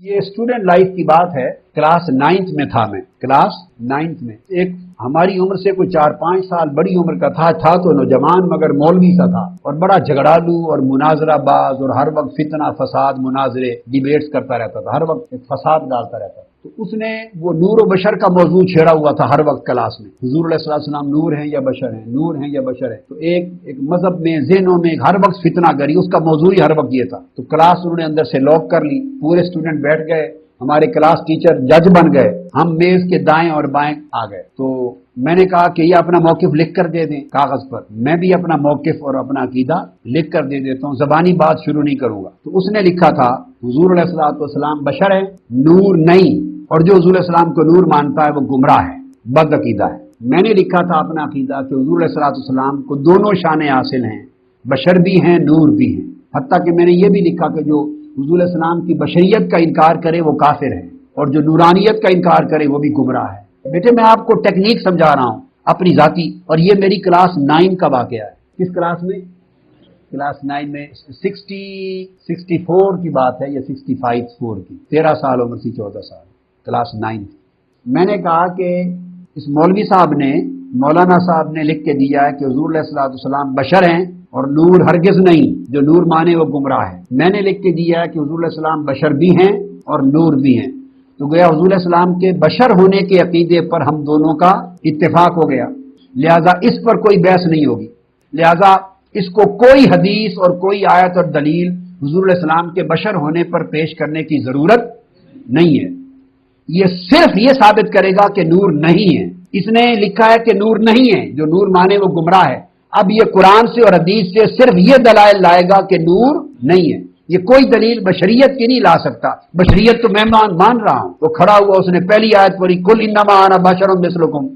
یہ student life کی بات ہے. کلاس 9th میں تھا میں، کلاس 9th میں. ایک ہماری عمر سے کوئی 4-5 سال بڑی عمر کا تھا تو نوجوان مگر مولوی سا تھا، اور بڑا جھگڑالو اور مناظرہ باز، اور ہر وقت فتنہ فساد مناظرے ڈیبیٹس کرتا رہتا تھا، ہر وقت ایک فساد ڈالتا رہتا تھا. تو اس نے وہ نور و بشر کا موضوع چھیڑا ہوا تھا ہر وقت کلاس میں. حضور علیہ السلام نور ہیں یا بشر ہیں، نور ہیں یا بشر ہیں. تو ایک مذہب میں ذہنوں میں ہر وقت فتنہ گری، اس کا موضوع ہی ہر وقت یہ تھا. تو کلاس انہوں نے اندر سے لاک کر لی، پورے اسٹوڈنٹ بیٹھ گئے، ہمارے کلاس ٹیچر جج بن گئے، ہم میز کے دائیں اور بائیں آ گئے. تو میں نے کہا کہ یہ اپنا موقف لکھ کر دے دیں کاغذ پر. میں بھی اپنا موقف اور اپنا عقیدہ لکھ کر دے دیتا ہوں، زبانی بات شروع نہیں کروں گا. تو اس نے لکھا تھا حضور علیہ السلام بشر ہے، نور نہیں، اور جو حضور علیہ السلام کو نور مانتا ہے وہ گمراہ ہے، بد عقیدہ ہے. میں نے لکھا تھا اپنا عقیدہ کہ حضور علیہ السلام کو دونوں شانیں حاصل ہیں، بشر بھی ہیں، نور بھی ہیں. حتیٰ کہ میں نے یہ بھی لکھا کہ جو حضور علیہ السلام کی بشریت کا انکار کرے وہ کافر ہے، اور جو نورانیت کا انکار کرے وہ بھی گمراہ ہے. بیٹے میں آپ کو ٹیکنیک سمجھا رہا ہوں اپنی ذاتی، اور یہ میری کلاس 9 کا واقعہ ہے. کس کلاس میں؟ کلاس 9 میں. 64 کی بات ہے یا 65 کی، 13 سال عمر سی، 14 سال، کلاس 9. میں نے کہا کہ اس مولوی صاحب نے، مولانا صاحب نے لکھ کے دیا ہے کہ حضور علیہ السلام بشر ہیں اور نور ہرگز نہیں، جو نور مانے وہ گمراہ ہے. میں نے لکھ کے دیا ہے کہ حضور علیہ السلام بشر بھی ہیں اور نور بھی ہیں. تو گویا حضور علیہ السلام کے بشر ہونے کے عقیدے پر ہم دونوں کا اتفاق ہو گیا، لہذا اس پر کوئی بحث نہیں ہوگی. لہذا اس کو کوئی حدیث اور کوئی آیت اور دلیل حضور علیہ السلام کے بشر ہونے پر پیش کرنے کی ضرورت نہیں ہے. یہ صرف یہ ثابت کرے گا کہ نور نہیں ہے. اس نے لکھا ہے کہ نور نہیں ہے، جو نور مانے وہ گمراہ ہے. اب یہ قرآن سے اور حدیث سے صرف یہ دلائل لائے گا کہ نور نہیں ہے. یہ کوئی دلیل بشریت کی نہیں لا سکتا. بشریت تو میں مان رہا ہوں. وہ کھڑا ہوا، اس نے پہلی آیت پڑھی، کل انما انا بشر مثلکم.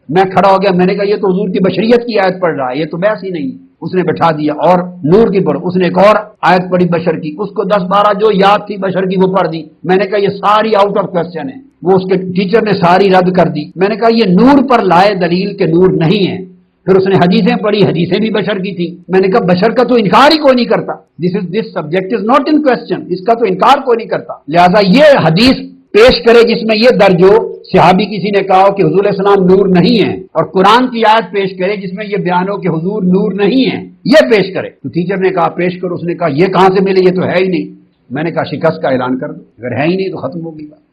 میں کھڑا ہو گیا، میں نے کہا یہ تو حضور کی بشریت کی آیت پڑھ رہا ہے، یہ تو بحث ہی نہیں. اس نے بٹھا دیا اور نور کی پڑھ. اس نے ایک اور آیت پڑھی بشر کی، اس کو 10-12 جو یاد تھی بشر کی وہ پڑھ دی. میں نے کہا یہ ساری آؤٹ آف کوسچن ہے. وہ اس کے ٹیچر نے ساری رد کر دی. میں نے کہا یہ نور پر لائے دلیل کہ نور نہیں ہے. پھر اس نے حدیثیں پڑھی، حدیثیں بھی بشر کی تھی. میں نے کہا بشر کا تو انکار ہی کوئی نہیں کرتا. This subject is not in question, اس کا تو انکار کوئی نہیں کرتا. لہذا یہ حدیث پیش کرے جس میں یہ درج ہو، صحابی کسی نے کہا ہو کہ حضور علیہ السلام نور نہیں ہے، اور قرآن کی آیت پیش کرے جس میں یہ بیان ہو کہ حضور نور نہیں ہے، یہ پیش کرے. تو ٹیچر نے کہا پیش کرو. اس نے کہا یہ کہاں سے ملے، یہ تو ہے ہی نہیں. میں نے کہا شکست کا اعلان کر دو، اگر ہے ہی نہیں تو ختم ہوگی بات.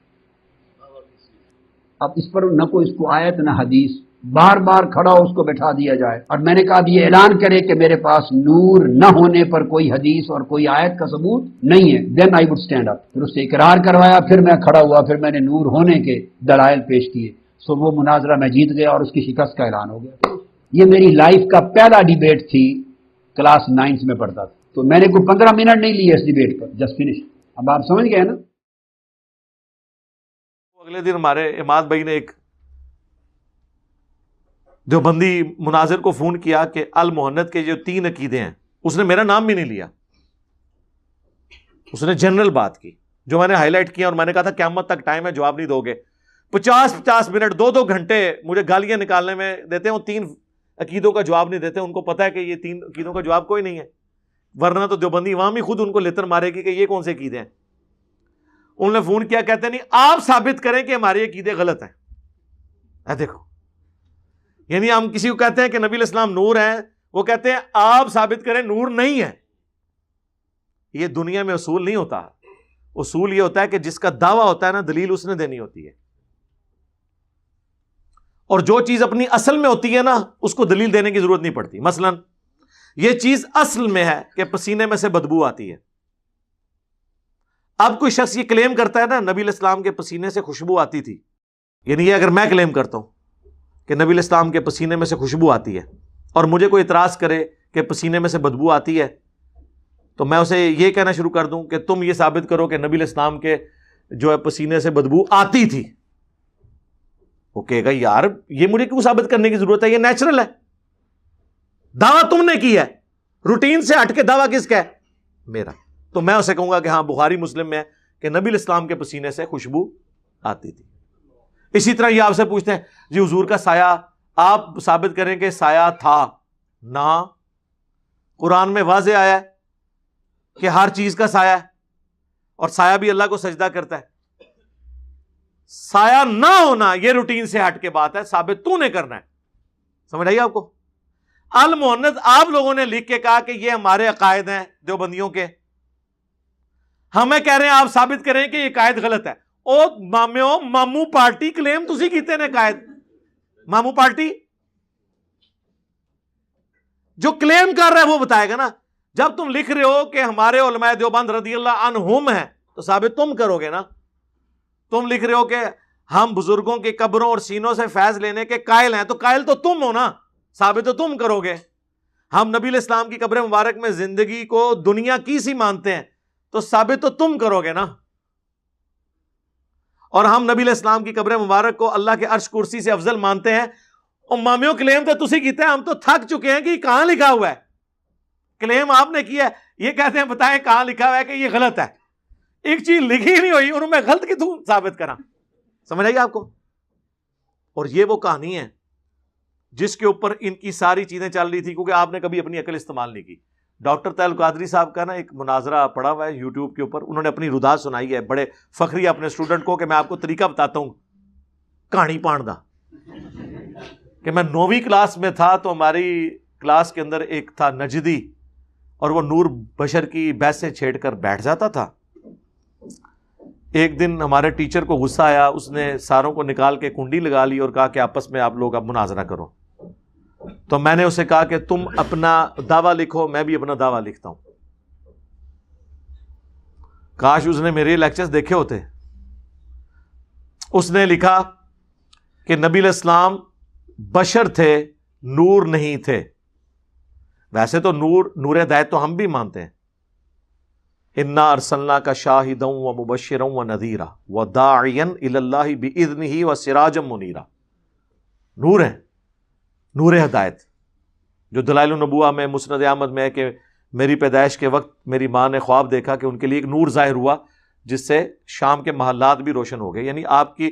اب اس پر نہ کوئی اس کو آیت نہ حدیث، بار بار کھڑا ہو اس کو بٹھا دیا جائے. اور میں نے کہا اب یہ اعلان کرے کہ میرے پاس نور نہ ہونے پر کوئی حدیث اور کوئی آیت کا ثبوت نہیں ہے، دین آئی وڈ اسٹینڈ اپ. پھر اس سے اقرار کروایا، پھر میں کھڑا ہوا، پھر میں نے نور ہونے کے دلائل پیش کیے. سو وہ مناظرہ میں جیت گیا اور اس کی شکست کا اعلان ہو گیا. یہ میری لائف کا پہلا ڈیبیٹ تھی، کلاس 9 میں پڑھتا تھا. تو میں نے کوئی 15 منٹ نہیں لیے اس ڈیبیٹ پر، جسٹ فنش. اب آپ سمجھ گئے نا. اگلے دن ہمارے اماد بھائی نے ایک جو بندی مناظر کو فون کیا کہ المحنت کے جو 3 عقیدے ہیں، اس نے میرا نام بھی نہیں لیا، اس نے جنرل بات کی جو میں نے ہائی لائٹ کیا، اور میں نے کہا تھا قیامت تک ٹائم ہے، جواب نہیں دو گے. 50 منٹ 2 گھنٹے مجھے گالیاں نکالنے میں دیتے ہیں. وہ 3 عقیدوں کا جواب نہیں دیتے. ان کو پتا ہے کہ یہ 3 عقیدوں کا جواب کوئی نہیں ہے، ورنہ تو دیوبندی عوام ہی خود ان کو لیتر مارے گی کہ یہ کون سے عقیدے ہیں. انہوں نے فون کیا، کہتے نہیں آپ ثابت کریں کہ ہمارے عقیدے غلط ہیں. دیکھو، یعنی ہم کسی کو کہتے ہیں کہ نبی علیہ السلام نور ہیں، وہ کہتے ہیں آپ ثابت کریں نور نہیں ہے. یہ دنیا میں اصول نہیں ہوتا. اصول یہ ہوتا ہے کہ جس کا دعویٰ ہوتا ہے نا، دلیل اس نے دینی ہوتی ہے. اور جو چیز اپنی اصل میں ہوتی ہے نا، اس کو دلیل دینے کی ضرورت نہیں پڑتی. مثلا یہ چیز اصل میں ہے کہ پسینے میں سے بدبو آتی ہے. اب کوئی شخص یہ کلیم کرتا ہے نا نبی علیہ السلام کے پسینے سے خوشبو آتی تھی، یعنی یہ اگر میں کلیم کرتا ہوں کہ نبی علیہ السلام کے پسینے میں سے خوشبو آتی ہے، اور مجھے کوئی اعتراض کرے کہ پسینے میں سے بدبو آتی ہے، تو میں اسے یہ کہنا شروع کر دوں کہ تم یہ ثابت کرو کہ نبی علیہ السلام کے جو ہے پسینے سے بدبو آتی تھی. وہ کہے گا یار یہ مجھے کیوں ثابت کرنے کی ضرورت ہے، یہ نیچرل ہے. دعویٰ تم نے کی ہے، روٹین سے ہٹ کے دعویٰ کس کا ہے؟ میرا. تو میں اسے کہوں گا کہ ہاں بخاری مسلم میں ہے کہ نبی علیہ السلام کے پسینے سے خوشبو آتی تھی. اسی طرح یہ آپ سے پوچھتے ہیں جی حضور کا سایہ، آپ ثابت کریں کہ سایہ تھا. نہ، قرآن میں واضح آیا ہے کہ ہر چیز کا سایہ ہے. اور سایہ بھی اللہ کو سجدہ کرتا ہے. سایہ نہ ہونا یہ روٹین سے ہٹ کے بات ہے, ثابت تو نے کرنا ہے. سمجھ آئی آپ کو؟ المؤنث آپ لوگوں نے لکھ کے کہا کہ یہ ہمارے عقائد ہیں دیوبندیوں کے, ہمیں کہہ رہے ہیں آپ ثابت کریں کہ یہ قائد غلط ہے. او مامو پارٹی کلیم تسی کیتے نے قائد, مامو پارٹی جو کلیم کر رہا ہے وہ بتائے گا نا. جب تم لکھ رہے ہو کہ ہمارے علماء دیوبند رضی اللہ عنہم ہیں تو ثابت تم کرو گے نا. تم لکھ رہے ہو کہ ہم بزرگوں کی قبروں اور سینوں سے فیض لینے کے قائل ہیں تو قائل تو تم ہو نا, ثابت تو تم کرو گے. ہم نبی علیہ السلام کی قبر مبارک میں زندگی کو دنیا کی سی مانتے ہیں تو ثابت تو تم کرو گے نا. اور ہم نبی علیہ السلام کی قبر مبارک کو اللہ کے عرش کرسی سے افضل مانتے ہیں. اور مامیوں کلیم تو تسی کیتے ہیں, ہم تو تھک چکے ہیں کہ یہ کہاں لکھا ہوا ہے. کلیم آپ نے کیا ہے, یہ کہتے ہیں بتائیں کہاں لکھا ہوا ہے کہ یہ غلط ہے. ایک چیز لکھی نہیں ہوئی اور میں غلط کی تو ثابت کرا. سمجھ آئی آپ کو؟ اور یہ وہ کہانی ہے جس کے اوپر ان کی ساری چیزیں چل رہی تھی, کیونکہ آپ نے کبھی اپنی عقل استعمال نہیں کی. ڈاکٹر طاہر القادری صاحب کا نا ایک مناظرہ پڑا ہوا ہے یوٹیوب کے اوپر, انہوں نے اپنی رداعت سنائی ہے بڑے فخری اپنے اسٹوڈنٹ کو کہ میں آپ کو طریقہ بتاتا ہوں کہانی پان دا. کہ میں 9ویں کلاس میں تھا تو ہماری کلاس کے اندر ایک تھا نجدی, اور وہ نور بشر کی بحثیں چھیڑ کر بیٹھ جاتا تھا. ایک دن ہمارے ٹیچر کو غصہ آیا, اس نے ساروں کو نکال کے کنڈی لگا لی اور کہا کہ آپس میں آپ لوگ اب مناظرہ کرو. تو میں نے اسے کہا کہ تم اپنا دعویٰ لکھو, میں بھی اپنا دعویٰ لکھتا ہوں. کاش اس نے میرے لیکچرز دیکھے ہوتے. اس نے لکھا کہ نبی علیہ السلام بشر تھے, نور نہیں تھے. ویسے تو نور ہدایت تو ہم بھی مانتے ہیں. انا ارسلناک شاہدا ومبشرا ونذیرا وداعیا الی اللہ باذنہ وسراجا منیرا. نور ہے, نور ہدایت, جو دلائل النبوہ میں مسند احمد میں ہے کہ میری پیدائش کے وقت میری ماں نے خواب دیکھا کہ ان کے لیے ایک نور ظاہر ہوا جس سے شام کے محلات بھی روشن ہو گئے. یعنی آپ کی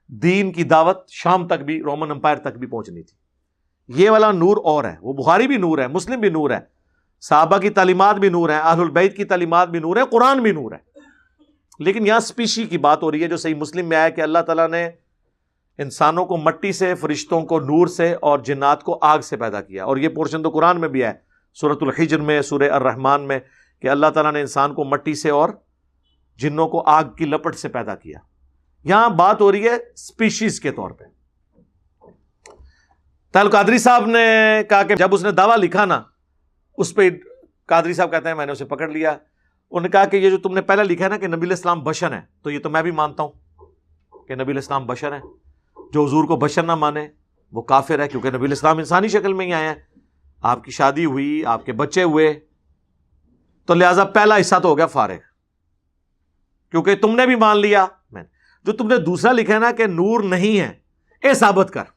دین کی دعوت شام تک بھی, رومن امپائر تک بھی پہنچنی تھی. یہ والا نور اور ہے, وہ بخاری بھی نور ہے, مسلم بھی نور ہے, صحابہ کی تعلیمات بھی نور ہیں, اہل البیت کی تعلیمات بھی نور ہے, قرآن بھی نور ہے. لیکن یہاں سپیشی کی بات ہو رہی ہے جو صحیح مسلم میں آیا کہ اللہ تعالیٰ نے انسانوں کو مٹی سے, فرشتوں کو نور سے اور جنات کو آگ سے پیدا کیا. اور یہ پورشن تو قرآن میں بھی ہے, سورۃ الحجر میں, سورہ الرحمن میں, کہ اللہ تعالیٰ نے انسان کو مٹی سے اور جنوں کو آگ کی لپٹ سے پیدا کیا. یہاں بات ہو رہی ہے سپیشیز کے طور پہ. طاہر القادری صاحب نے کہا کہ جب اس نے دعویٰ لکھا نا, اس پہ قادری صاحب کہتے ہیں میں نے اسے پکڑ لیا. انہوں نے کہا کہ یہ جو تم نے پہلے لکھا ہے نا کہ نبی علیہ السلام بشر ہیں, تو یہ تو میں بھی مانتا ہوں کہ نبی علیہ السلام بشر ہیں. جو حضور کو بشر نہ مانے وہ کافر ہے, کیونکہ نبی علیہ السلام انسانی شکل میں ہی آئے ہیں. آپ کی شادی ہوئی, آپ کے بچے ہوئے, تو لہٰذا پہلا حصہ تو ہو گیا فارغ, کیونکہ تم نے بھی مان لیا. میں جو تم نے دوسرا لکھا ہے نا کہ نور نہیں ہے, اے ثابت کر.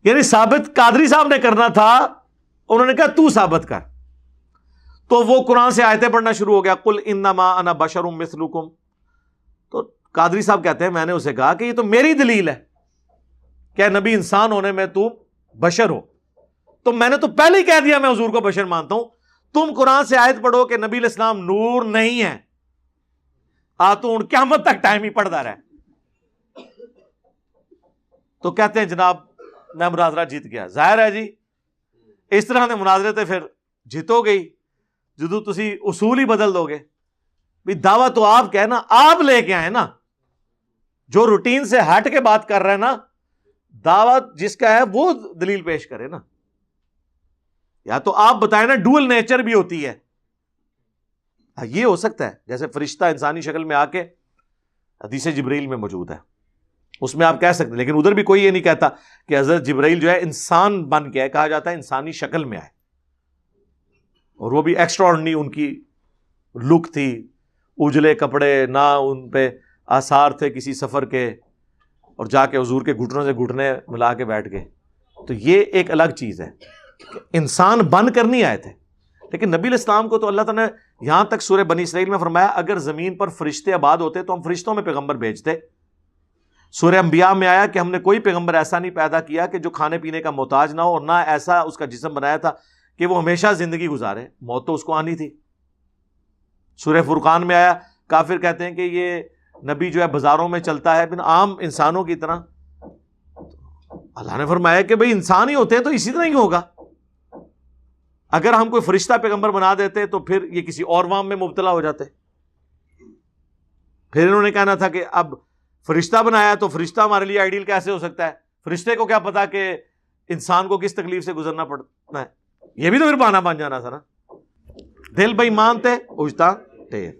یعنی ثابت قادری صاحب نے کرنا تھا, انہوں نے کہا تو ثابت کر. تو وہ قرآن سے آیتیں پڑھنا شروع ہو گیا, قل انما انا بشر مثلکم. تو قادری صاحب کہتے ہیں میں نے اسے کہا کہ یہ تو میری دلیل ہے, کیا نبی انسان ہونے میں تو بشر ہو, تو میں نے تو پہلے ہی کہہ دیا میں حضور کو بشر مانتا ہوں. تم قرآن سے آیت پڑھو کہ نبی علیہ السلام نور نہیں ہے, تو قیامت تک ٹائم ہی پڑھتا رہے. تو کہتے ہیں جناب میں مناظرہ جیت گیا. ظاہر ہے جی اس طرح کے مناظرے تے پھر جیتو گئی جدو تسی اصول ہی بدل دو گے. بھی دعویٰ تو آپ کہنا, آپ لے کے آئے نا, جو روٹین سے ہٹ کے بات کر رہے ہیں نا, دعویٰ جس کا ہے وہ دلیل پیش کرے نا. یا تو آپ بتائیں نا ڈوئل نیچر بھی ہوتی ہے, یہ ہو سکتا ہے جیسے فرشتہ انسانی شکل میں آ کے حدیث جبرائیل میں موجود ہے, اس میں آپ کہہ سکتے ہیں. لیکن ادھر بھی کوئی یہ نہیں کہتا کہ حضرت جبرائیل جو ہے انسان بن کے ہے, کہا جاتا ہے انسانی شکل میں آئے, اور وہ بھی ایکسٹرا آرڈنری ان کی لک تھی, اجلے کپڑے, نہ ان پہ آثار تھے کسی سفر کے, اور جا کے حضور کے گھٹنوں سے گھٹنے ملا کے بیٹھ گئے. تو یہ ایک الگ چیز ہے, انسان بن کر نہیں آئے تھے. لیکن نبی علیہ السلام کو تو اللہ تعالیٰ نے یہاں تک سورہ بنی اسرائیل میں فرمایا اگر زمین پر فرشتے آباد ہوتے تو ہم فرشتوں میں پیغمبر بھیجتے. سورہ انبیاء میں آیا کہ ہم نے کوئی پیغمبر ایسا نہیں پیدا کیا کہ جو کھانے پینے کا محتاج نہ ہو, اور نہ ایسا اس کا جسم بنایا تھا کہ وہ ہمیشہ زندگی گزارے, موت تو اس کو آنی تھی. سورہ فرقان میں آیا، کافر کہتے ہیں کہ یہ نبی جو ہے بازاروں میں چلتا ہے عام انسانوں کی طرح. اللہ نے فرمایا کہ بھئی انسان ہی ہوتے ہیں تو اسی طرح ہی ہوگا. اگر ہم کوئی فرشتہ پیغمبر بنا دیتے تو پھر یہ کسی اور وام میں مبتلا ہو جاتے. پھر انہوں نے کہنا تھا کہ اب فرشتہ بنایا تو فرشتہ ہمارے لیے آئیڈیل کیسے ہو سکتا ہے؟ فرشتے کو کیا پتا کہ انسان کو کس تکلیف سے گزرنا پڑتا ہے؟ یہ بھی تو پھر بہانہ بن جانا تھا نا. دل بے ایمان تھے اجتا ٹھیر.